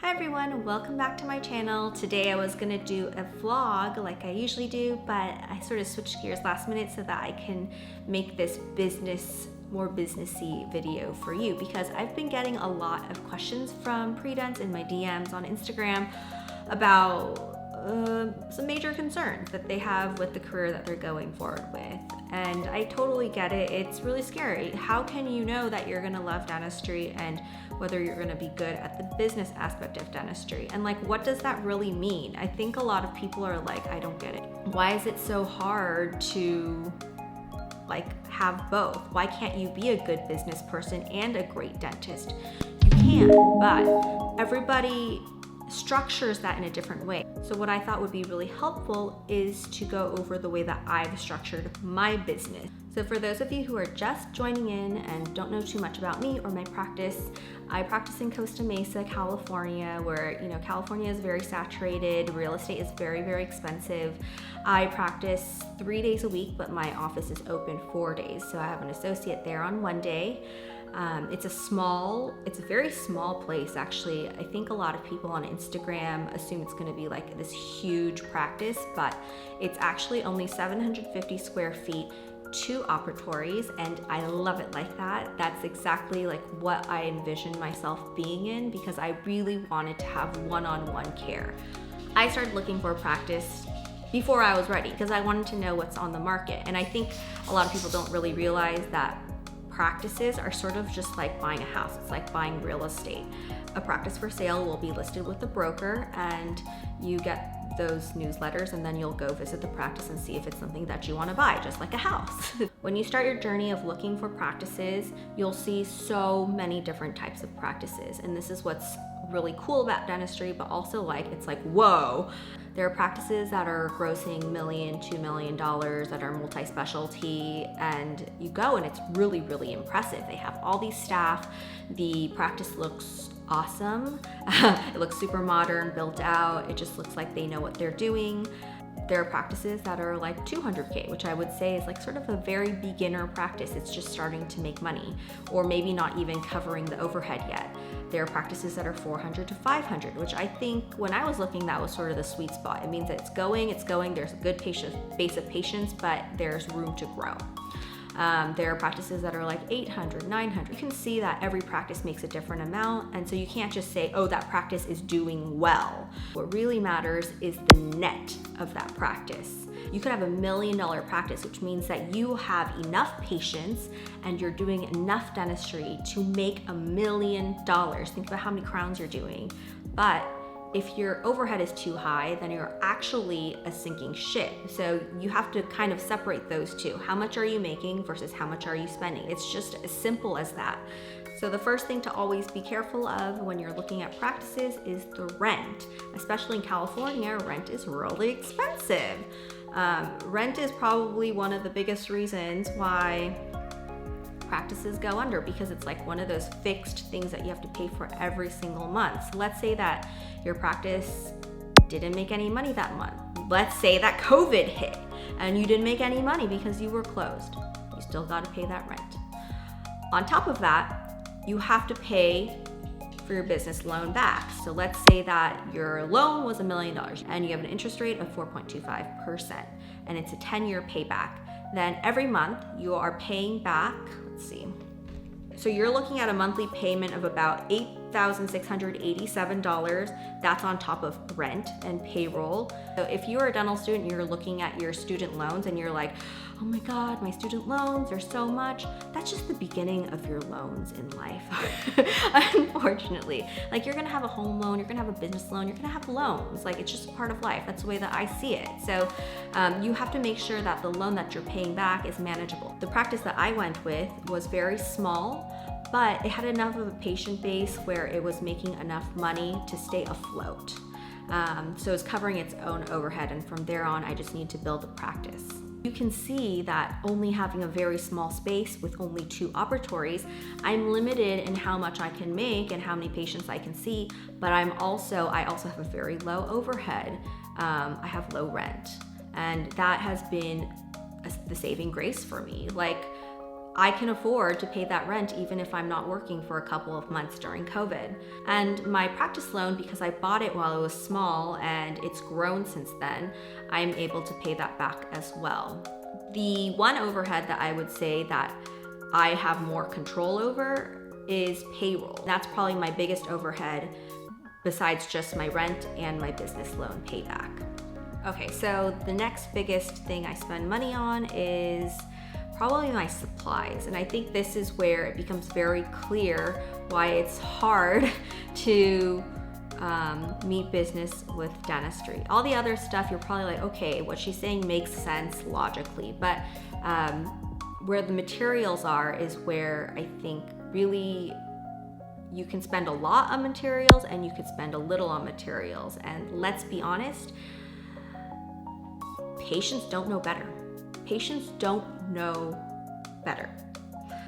Hi everyone, welcome back to my channel. Today I was gonna do a vlog like I usually do, but I sort of switched gears last minute so that I can make this more businessy video for you, because I've been getting a lot of questions from pre-dents in my DMs on Instagram about some major concerns that they have with the career that they're going forward with. And I totally get it. It's really scary. How can you know that you're gonna love dentistry and whether you're gonna be good at the business aspect of dentistry? And like, what does that really mean? I think a lot of people are like, I don't get it. Why is it so hard to have both? Why can't you be a good business person and a great dentist? You can, but everybody structures that in a different way. So what I thought would be really helpful is to go over the way that I've structured my business. So for those of you who are just joining in and don't know too much about me or my practice, I practice in Costa Mesa, California, where California is very saturated, real estate is very, very expensive. I practice 3 days a week, but my office is open 4 days. So I have an associate there on one day. It's a very small place actually. I think a lot of people on Instagram assume it's gonna be like this huge practice, but it's actually only 750 square feet, 2 operatories, and I love it like that. That's exactly like what I envisioned myself being in, because I really wanted to have one-on-one care. I started looking for a practice before I was ready because I wanted to know what's on the market. And I think a lot of people don't really realize that practices are sort of just like buying a house. It's like buying real estate. A practice for sale will be listed with a broker, and you get those newsletters, and then you'll go visit the practice and see if it's something that you want to buy, just like a house. When you start your journey of looking for practices, you'll see so many different types of practices, and this is what's really cool about dentistry, but also it's like, whoa. There are practices that are grossing $1 million, $2 million that are multi-specialty, and you go and it's really, really impressive. They have all these staff. The practice looks awesome. It looks super modern, built out. It just looks like they know what they're doing. There are practices that are like $200K, which I would say is like sort of a very beginner practice. It's just starting to make money, or maybe not even covering the overhead yet. There are practices that are $400 to $500, which I think when I was looking, that was sort of the sweet spot. It means that it's going, there's a good base of patients, but there's room to grow. There are practices that are like $800, $900. You can see that every practice makes a different amount, and so you can't just say, oh, that practice is doing well. What really matters is the net of that practice. You could have $1 million practice, which means that you have enough patients and you're doing enough dentistry to make $1 million. Think about how many crowns you're doing. But if your overhead is too high, then you're actually a sinking ship. So you have to kind of separate those two. How much are you making versus how much are you spending? It's just as simple as that. So the first thing to always be careful of when you're looking at practices is the rent. Especially in California, rent is really expensive. Rent is probably one of the biggest reasons why practices go under, because it's like one of those fixed things that you have to pay for every single month. So let's say that your practice didn't make any money that month. Let's say that COVID hit and you didn't make any money because you were closed. You still got to pay that rent. On top of that, you have to pay for your business loan back. So let's say that your loan was $1 million and you have an interest rate of 4.25%, and it's a 10-year payback. Then every month you are paying back, so you're looking at a monthly payment of about $8,687. That's on top of rent and payroll. So if you're a dental student and you're looking at your student loans and you're like, oh my God, my student loans are so much, that's just the beginning of your loans in life. Unfortunately, like, you're gonna have a home loan, you're gonna have a business loan, you're gonna have loans. Like, it's just part of life. That's the way that I see it. So you have to make sure that the loan that you're paying back is manageable. The practice that I went with was very small, but it had enough of a patient base where it was making enough money to stay afloat. So it's covering its own overhead, and from there on, I just need to build a practice. You can see that only having a very small space with only 2 operatories, I'm limited in how much I can make and how many patients I can see, but I also have a very low overhead. I have low rent, and that has been the saving grace for me. Like, I can afford to pay that rent even if I'm not working for a couple of months during COVID. And my practice loan, because I bought it while it was small and it's grown since then, I'm able to pay that back as well. The one overhead that I would say that I have more control over is payroll. That's probably my biggest overhead besides just my rent and my business loan payback. Okay, so the next biggest thing I spend money on is probably my supplies. And I think this is where it becomes very clear why it's hard to meet business with dentistry. All the other stuff, you're probably like, okay, what she's saying makes sense logically, but where the materials are is where I think really you can spend a lot on materials and you could spend a little on materials. And let's be honest, patients don't know better. Patients don't know better.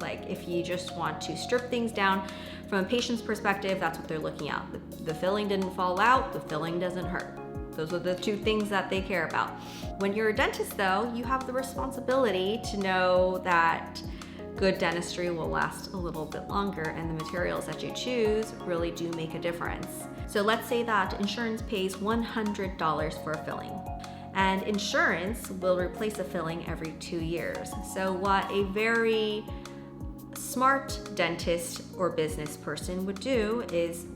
Like if you just want to strip things down from a patient's perspective, that's what they're looking at. The filling didn't fall out, the filling doesn't hurt. Those are the two things that they care about. When you're a dentist though, you have the responsibility to know that good dentistry will last a little bit longer and the materials that you choose really do make a difference. So let's say that insurance pays $100 for a filling, and insurance will replace a filling every 2 years. So what a very smart dentist or business person would do is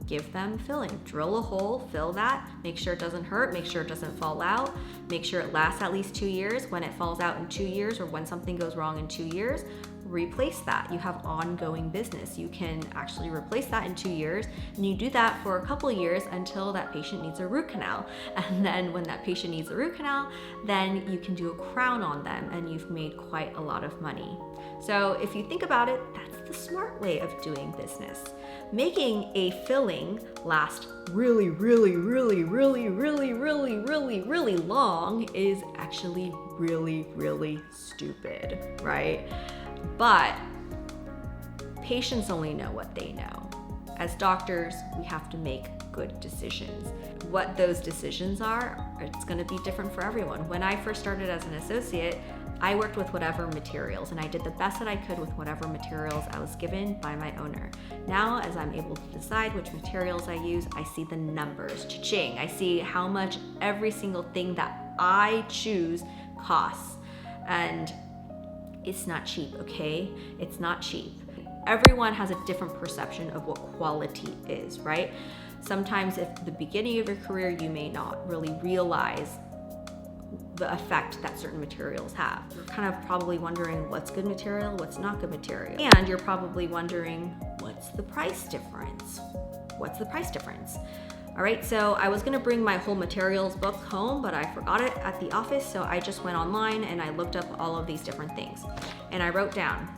give them filling, drill a hole, fill that, make sure it doesn't hurt, make sure it doesn't fall out, make sure it lasts at least 2 years. When it falls out in 2 years or when something goes wrong in 2 years, replace that. You have ongoing business. You can actually replace that in 2 years, and you do that for a couple years until that patient needs a root canal. And then when that patient needs a root canal, then you can do a crown on them and you've made quite a lot of money. So if you think about it, that's the smart way of doing business. Making a filling last really long is actually really stupid, right? But patients only know what they know. As doctors, we have to make good decisions. What those decisions are, it's going to be different for everyone. When I first started as an associate, I worked with whatever materials, and I did the best that I could with whatever materials I was given by my owner. Now, as I'm able to decide which materials I use, I see the numbers, cha-ching. I see how much every single thing that I choose costs. And it's not cheap, okay? It's not cheap. Everyone has a different perception of what quality is, right? Sometimes at the beginning of your career, you may not really realize the effect that certain materials have. You're kind of probably wondering what's good material, what's not good material. And you're probably wondering, what's the price difference? What's the price difference? All right, so I was gonna bring my whole materials book home, but I forgot it at the office, so I just went online and I looked up all of these different things. And I wrote down,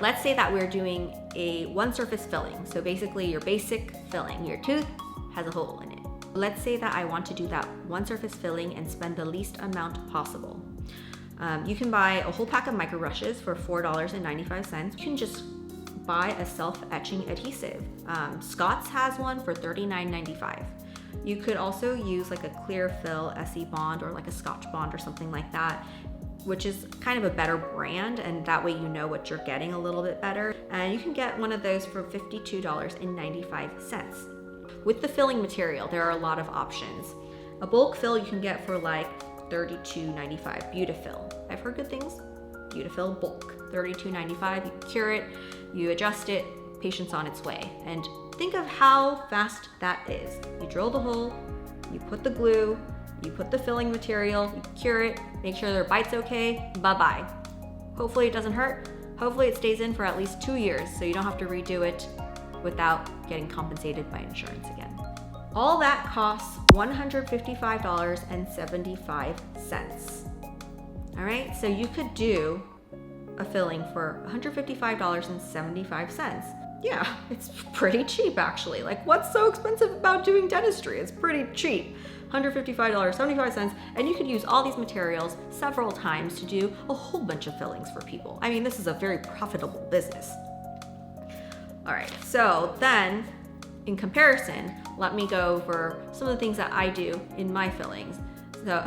let's say that we're doing a one surface filling. So basically your basic filling, your tooth has a hole in it. Let's say that I want to do that one surface filling and spend the least amount possible. You can buy a whole pack of micro brushes for $4.95. You can just buy a self-etching adhesive. Scott's has one for $39.95. You could also use like a clear fill SE bond or like a Scotch bond or something like that, which is kind of a better brand, and that way you know what you're getting a little bit better. And you can get one of those for $52.95. With the filling material, there are a lot of options. A bulk fill you can get for like $32.95, Beautifil. I've heard good things. Beautifil bulk, $32.95. You cure it, you adjust it, patient's on its way. And think of how fast that is. You drill the hole, you put the glue, you put the filling material, you cure it, make sure their bite's okay, bye-bye. Hopefully it doesn't hurt. Hopefully it stays in for at least 2 years so you don't have to redo it without getting compensated by insurance again. All that costs $155.75. All right, so you could do a filling for $155.75. Yeah, it's pretty cheap actually. Like, what's so expensive about doing dentistry? It's pretty cheap. $155.75, and you could use all these materials several times to do a whole bunch of fillings for people. I mean, this is a very profitable business. All right, so then in comparison, let me go over some of the things that I do in my fillings. So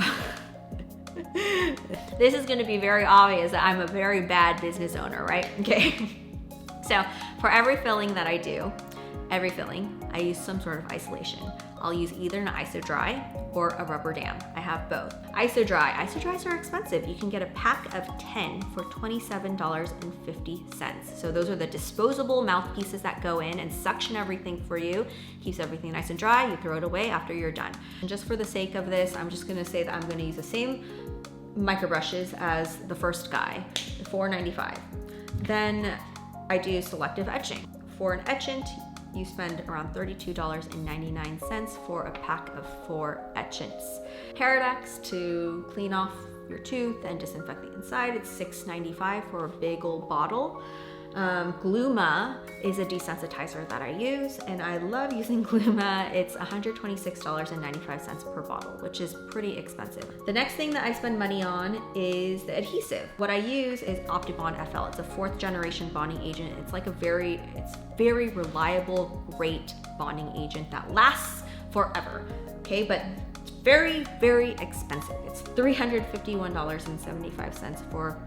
This is gonna be very obvious that I'm a very bad business owner, right? Okay. So for every filling that I do, I use some sort of isolation. I'll use either an IsoDry or a rubber dam. I have both. IsoDries are expensive. You can get a pack of 10 for $27.50. So those are the disposable mouthpieces that go in and suction everything for you, keeps everything nice and dry. You throw it away after you're done. And just for the sake of this, I'm just gonna say that I'm gonna use the same micro brushes as the first guy, $4.95. Then I do selective etching. For an etchant, you spend around $32.99 for a pack of 4 etchants. Paradox to clean off your tooth and disinfect the inside, it's $6.95 for a big old bottle. Gluma is a desensitizer that I use, and I love using Gluma. It's $126.95 per bottle, which is pretty expensive. The next thing that I spend money on is the adhesive. What I use is Optibond FL. It's a 4th generation bonding agent. It's like it's very reliable, great bonding agent that lasts forever. Okay, but it's very, very expensive. It's $351.75 for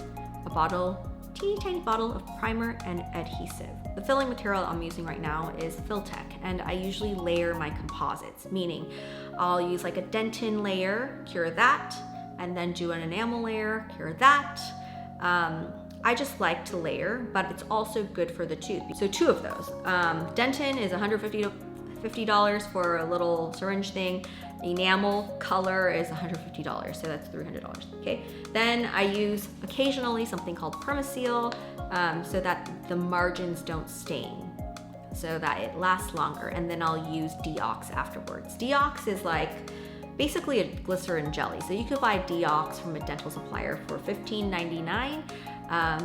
a bottle, teeny tiny bottle of primer and adhesive. The filling material I'm using right now is Filtech, and I usually layer my composites, meaning I'll use like a dentin layer, cure that, and then do an enamel layer, cure that. I just like to layer, but it's also good for the tooth. So 2 of those. Dentin is $150 for a little syringe thing. Enamel color is $150, so that's $300, okay? Then I use occasionally something called Permaseal so that the margins don't stain, so that it lasts longer, and then I'll use Deox afterwards. Deox is like basically a glycerin jelly, so you could buy Deox from a dental supplier for $15.99,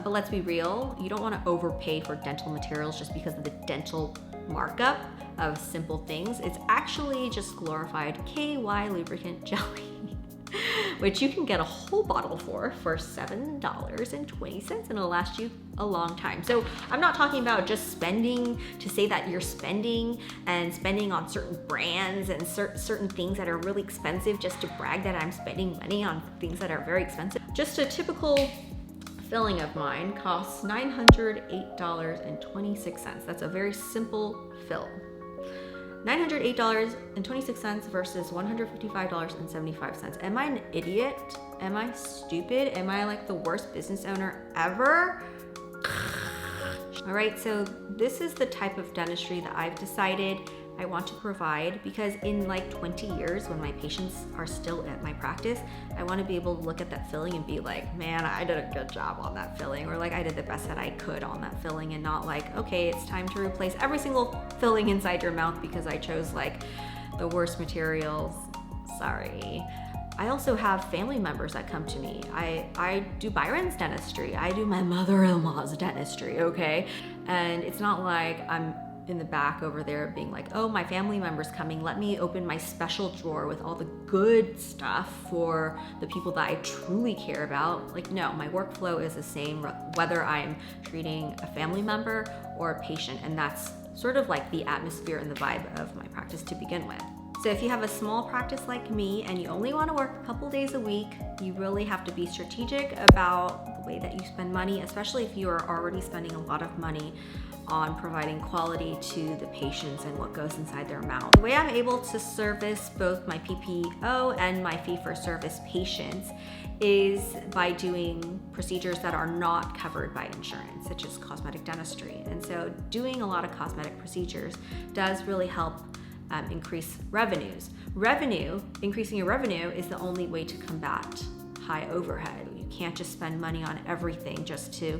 but let's be real, you don't want to overpay for dental materials just because of the dental markup of simple things. It's actually just glorified KY lubricant jelly, which you can get a whole bottle for $7.20, and it'll last you a long time. So I'm not talking about just spending to say that you're spending on certain brands and certain things that are really expensive just to brag that I'm spending money on things that are very expensive. Just a typical filling of mine costs $908.26. That's a very simple fill. $908.26 versus $155.75. Am I an idiot? Am I stupid? Am I like the worst business owner ever? All right, so this is the type of dentistry that I've decided I want to provide, because in like 20 years, when my patients are still at my practice, I want to be able to look at that filling and be like, man, I did a good job on that filling, or like I did the best that I could on that filling, and not like, okay, it's time to replace every single filling inside your mouth because I chose like the worst materials. Sorry. I also have family members that come to me. I do BYRON's dentistry. I do my mother-in-law's dentistry, okay? And it's not like I'm in the back over there being like, oh, my family member's coming, let me open my special drawer with all the good stuff for the people that I truly care about. Like, no, my workflow is the same whether I'm treating a family member or a patient, and that's sort of like the atmosphere and the vibe of my practice to begin with. So if you have a small practice like me and you only want to work a couple days a week, you really have to be strategic about the way that you spend money, especially if you are already spending a lot of money on providing quality to the patients and what goes inside their mouth. The way I'm able to service both my PPO and my fee-for-service patients is by doing procedures that are not covered by insurance, such as cosmetic dentistry. And so doing a lot of cosmetic procedures does really help increase revenues. Increasing your revenue is the only way to combat high overhead. You can't just spend money on everything just to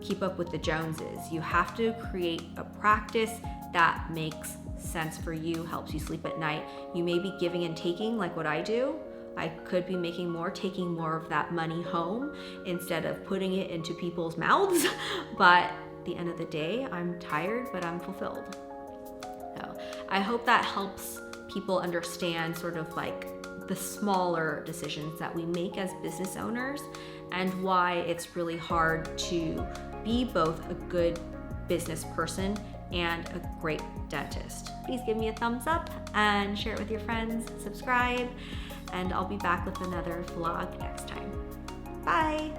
keep up with the Joneses. You have to create a practice that makes sense for you, helps you sleep at night. You may be giving and taking like what I do. I could be making more, taking more of that money home instead of putting it into people's mouths. But at the end of the day, I'm tired, but I'm fulfilled. So I hope that helps people understand sort of like the smaller decisions that we make as business owners and why it's really hard to be both a good business person and a great dentist. Please give me a thumbs up and share it with your friends, subscribe, and I'll be back with another vlog next time. Bye!